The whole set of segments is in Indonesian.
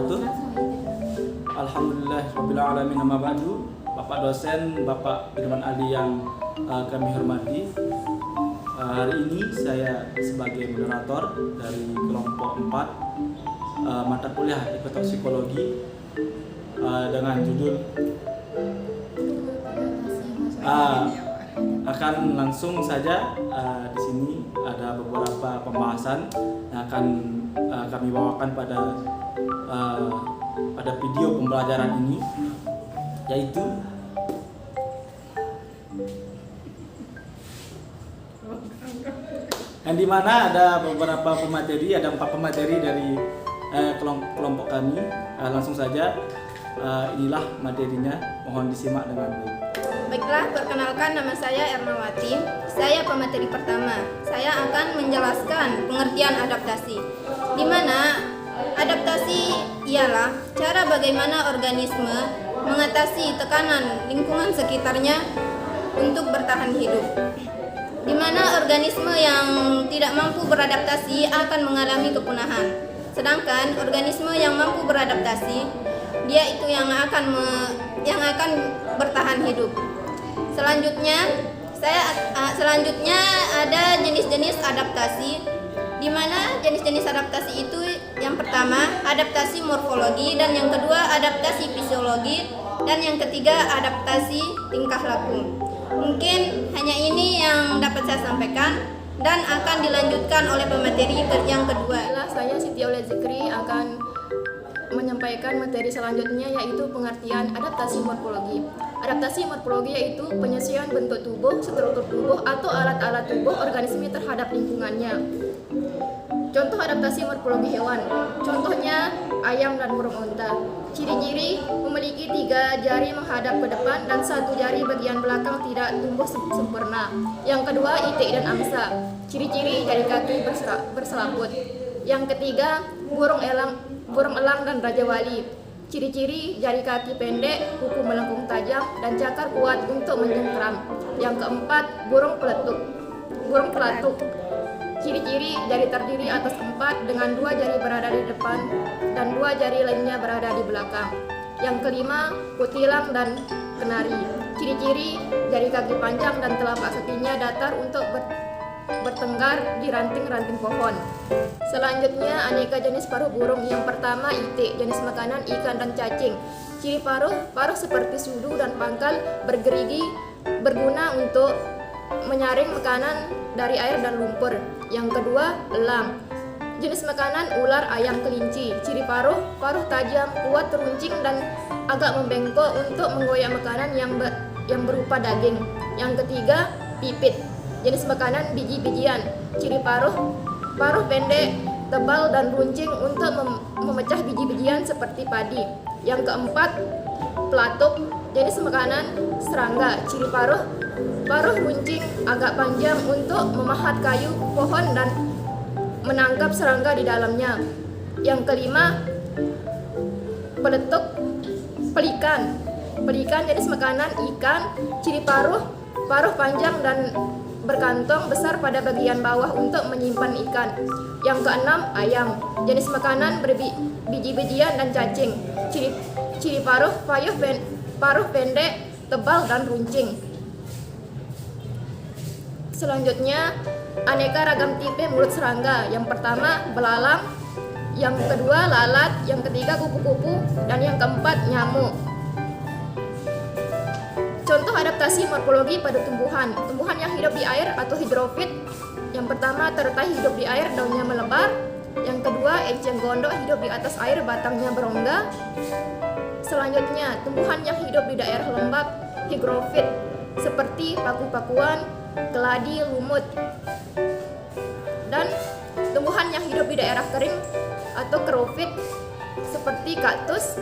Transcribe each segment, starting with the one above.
wabarakatuh. Alhamdulillahirrabbilalamin, amma ba'du. Bapak dosen, Bapak Firman Ali yang kami hormati, hari ini saya sebagai moderator dari kelompok 4 mata kuliah Ekotoksikologi dengan judul akan langsung saja di sini ada beberapa pembahasan yang akan kami bawakan pada video pembelajaran ini, yaitu yang dimana ada beberapa pemateri, ada 4 pemateri dari kelompok kami. Langsung saja, inilah materinya, mohon disimak dengan baik. Baiklah, perkenalkan, nama saya Ernawati. Saya pemateri pertama. Saya akan menjelaskan pengertian adaptasi, di mana adaptasi ialah cara bagaimana organisme mengatasi tekanan lingkungan sekitarnya untuk bertahan hidup. Di mana organisme yang tidak mampu beradaptasi akan mengalami kepunahan. Sedangkan organisme yang mampu beradaptasi, dia itu yang akan bertahan hidup. Selanjutnya ada jenis-jenis adaptasi, di mana jenis-jenis adaptasi itu yang pertama adaptasi morfologi, dan yang kedua adaptasi fisiologi, dan yang ketiga adaptasi tingkah laku. Mungkin hanya ini yang dapat saya sampaikan dan akan dilanjutkan oleh pemateri yang kedua. Saya Siti Aulia Zikri akan menyampaikan materi selanjutnya, yaitu pengertian adaptasi morfologi. Adaptasi morfologi yaitu penyesuaian bentuk tubuh, struktur tubuh, atau alat-alat tubuh organisme terhadap lingkungannya. Contoh adaptasi morfologi hewan, contohnya ayam dan burung unta. Ciri-ciri memiliki 3 jari menghadap ke depan dan 1 jari bagian belakang tidak tumbuh sempurna. Yang kedua, itik dan angsa. Ciri-ciri jari kaki berselaput. Yang ketiga, burung elang dan raja wali. Ciri-ciri jari kaki pendek, kuku melengkung tajam, dan cakar kuat untuk mencengkeram. Yang keempat, burung pelatuk. Ciri-ciri jari terdiri atas 4 dengan 2 jari berada di depan dan 2 jari lainnya berada di belakang. Yang kelima, kutilang dan kenari. Ciri-ciri jari kaki panjang dan telapak kakinya datar untuk bertenggar di ranting-ranting pohon. Selanjutnya, aneka jenis paruh burung. Yang pertama, itik, jenis makanan ikan dan cacing. Ciri paruh seperti sudu dan pangkal bergerigi, berguna untuk menyaring makanan dari air dan lumpur. Yang kedua, elang, jenis makanan ular, ayam, kelinci. Ciri paruh tajam, kuat, teruncing, dan agak membengkok untuk menggoyak makanan yang berupa daging. Yang ketiga, pipit, jenis makanan biji-bijian. Ciri paruh pendek, tebal, dan runcing untuk memecah biji-bijian seperti padi. Yang keempat, pelatuk, jenis makanan serangga. Ciri paruh runcing, agak panjang untuk memahat kayu, pohon, dan menangkap serangga di dalamnya. Yang kelima, pelikan, jenis makanan ikan. Ciri paruh panjang dan berkantong besar pada bagian bawah untuk menyimpan ikan. Yang keenam, ayam, jenis makanan biji-bijian dan cacing. Ciri paruh pendek, tebal, dan runcing. Selanjutnya, aneka ragam tipe mulut serangga. Yang pertama, belalang. Yang kedua, lalat. Yang ketiga, kupu-kupu. Dan yang keempat, nyamuk. Contoh adaptasi morfologi pada tumbuhan. Tumbuhan yang hidup di air atau hidrofit. Yang pertama, teratai hidup di air, daunnya melebar. Yang kedua, enceng gondok hidup di atas air, batangnya berongga. Selanjutnya, tumbuhan yang hidup di daerah lembab, higrofit, seperti paku-pakuan, keladi, lumut. Dan tumbuhan yang hidup di daerah kering atau kerofit, seperti kaktus.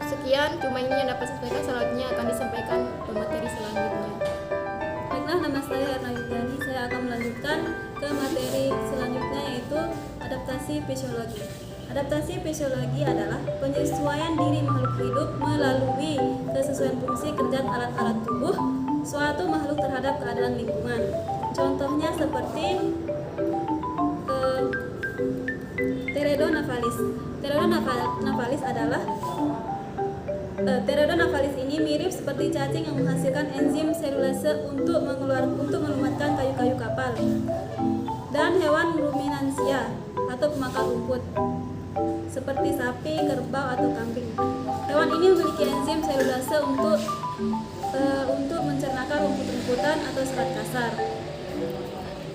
Sekian, cuma ini yang dapat saya sampaikan. Selanjutnya akan disampaikan materi selanjutnya. Baiklah, nama saya Erna Yuliani. Saya akan melanjutkan ke materi selanjutnya, yaitu adaptasi fisiologi. Adaptasi fisiologi adalah penyesuaian diri makhluk hidup melalui kesesuaian fungsi kerja alat-alat tubuh suatu makhluk terhadap keadaan lingkungan. Contohnya seperti Teredon navalis. navalis. Navalis adalah Pteroda navalis ini mirip seperti cacing yang menghasilkan enzim selulase untuk melumatkan kayu-kayu kapal, dan hewan ruminansia atau pemakan rumput seperti sapi, kerbau, atau kambing. Hewan ini memiliki enzim selulase untuk mencernakan rumput-rumputan atau serat kasar.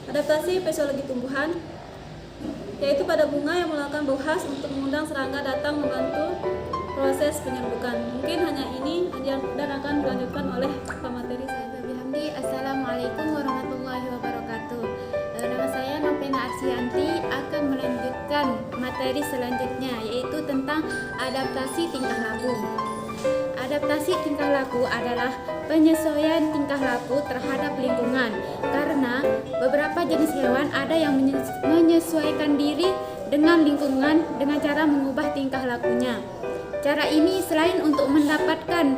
Adaptasi fisiologi tumbuhan yaitu pada bunga yang melakukan bau khas untuk mengundang serangga datang membantu proses penyerbukan. Mungkin hanya ini dan akan dilanjutkan oleh pemateri saya. Bihamdi, Assalamualaikum warahmatullahi wabarakatuh. Nama saya Novena Arsianti akan melanjutkan materi selanjutnya, yaitu tentang adaptasi tingkah laku. Adaptasi tingkah laku adalah penyesuaian tingkah laku terhadap lingkungan, karena beberapa jenis hewan ada yang menyesuaikan diri dengan lingkungan dengan cara mengubah tingkah lakunya. Cara ini selain untuk mendapatkan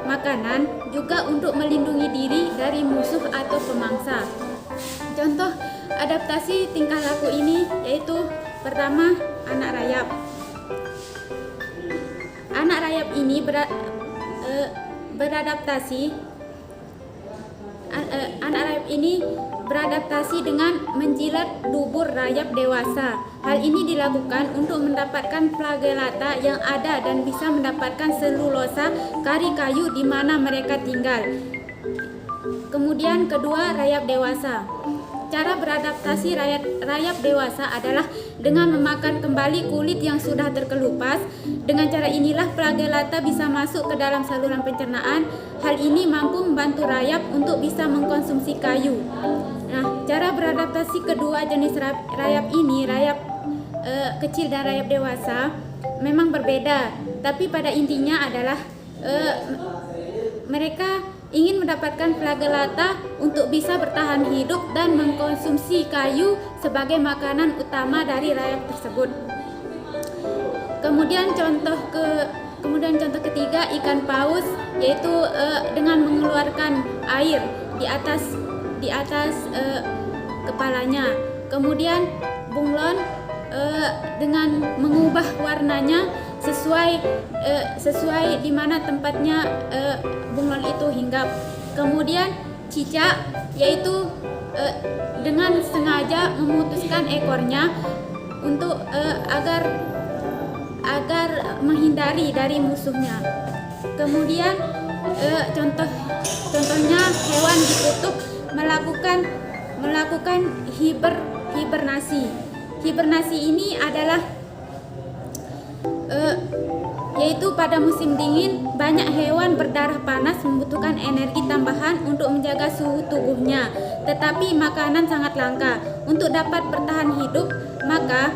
makanan, juga untuk melindungi diri dari musuh atau pemangsa. Contoh adaptasi tingkah laku ini yaitu pertama, anak rayap. Anak rayap ini beradaptasi dengan menjilat dubur rayap dewasa. Hal ini dilakukan untuk mendapatkan flagellata yang ada dan bisa mendapatkan selulosa kari kayu di mana mereka tinggal. Kemudian kedua, rayap dewasa. Cara beradaptasi rayap dewasa adalah dengan memakan kembali kulit yang sudah terkelupas. Dengan cara inilah flagellata bisa masuk ke dalam saluran pencernaan. Hal ini mampu membantu rayap untuk bisa mengkonsumsi kayu. Nah, cara beradaptasi kedua jenis rayap ini, rayap kecil dan rayap dewasa, memang berbeda. Tapi pada intinya adalah mereka ingin mendapatkan flagellata untuk bisa bertahan hidup dan mengkonsumsi kayu sebagai makanan utama dari rayap tersebut. Kemudian contoh ketiga, ikan paus, yaitu dengan mengeluarkan air di atas kepalanya. Kemudian bunglon dengan mengubah warnanya sesuai di mana tempatnya bunglon itu hinggap. Kemudian cicak, yaitu dengan sengaja memutuskan ekornya untuk agar menghindari dari musuhnya. Kemudian contohnya hewan di kutub melakukan hibernasi. Hibernasi ini adalah yaitu pada musim dingin banyak hewan berdarah panas membutuhkan energi tambahan untuk menjaga suhu tubuhnya, tetapi makanan sangat langka. Untuk dapat bertahan hidup, maka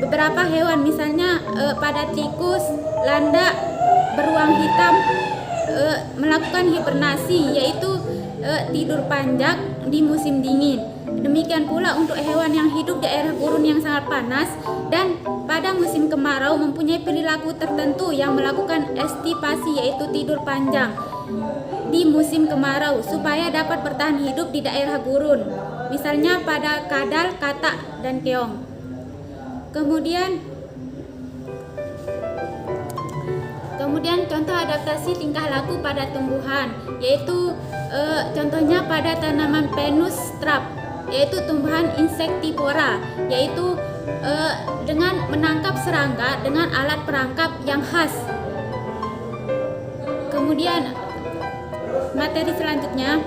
beberapa hewan misalnya pada tikus, landak, beruang hitam melakukan hibernasi, yaitu tidur panjang di musim dingin. Demikian pula untuk hewan yang hidup di daerah gurun yang sangat panas dan pada musim kemarau mempunyai perilaku tertentu yang melakukan estipasi, yaitu tidur panjang di musim kemarau supaya dapat bertahan hidup di daerah gurun, misalnya pada kadal, katak, dan keong. Kemudian contoh adaptasi tingkah laku pada tumbuhan, yaitu contohnya pada tanaman Pinus strap, yaitu tumbuhan insektivora, yaitu dengan menangkap serangga dengan alat perangkap yang khas. Kemudian materi selanjutnya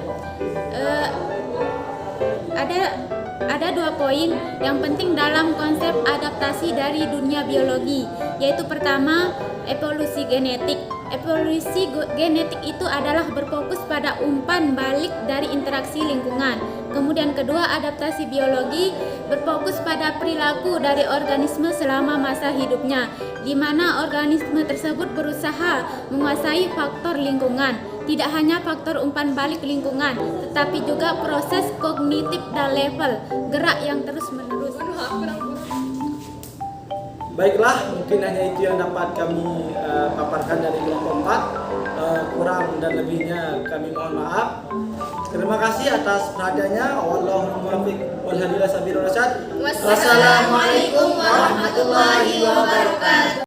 ada 2 poin yang penting dalam konsep adaptasi dari dunia biologi, yaitu pertama, evolusi genetik. Evolusi genetik itu adalah berfokus pada umpan balik dari interaksi lingkungan. Kemudian kedua, adaptasi biologi berfokus pada perilaku dari organisme selama masa hidupnya, di mana organisme tersebut berusaha menguasai faktor lingkungan. Tidak hanya faktor umpan balik lingkungan, tetapi juga proses kognitif dan level gerak yang terus-menerus. Baiklah, mungkin hanya itu yang dapat kami paparkan dari kelompok 4. Kurang dan lebihnya kami mohon maaf. Terima kasih atas perhatiannya. Wallahul muwaffiq wal hadi ila sabilir rasyad. Wassalamualaikum warahmatullahi wabarakatuh.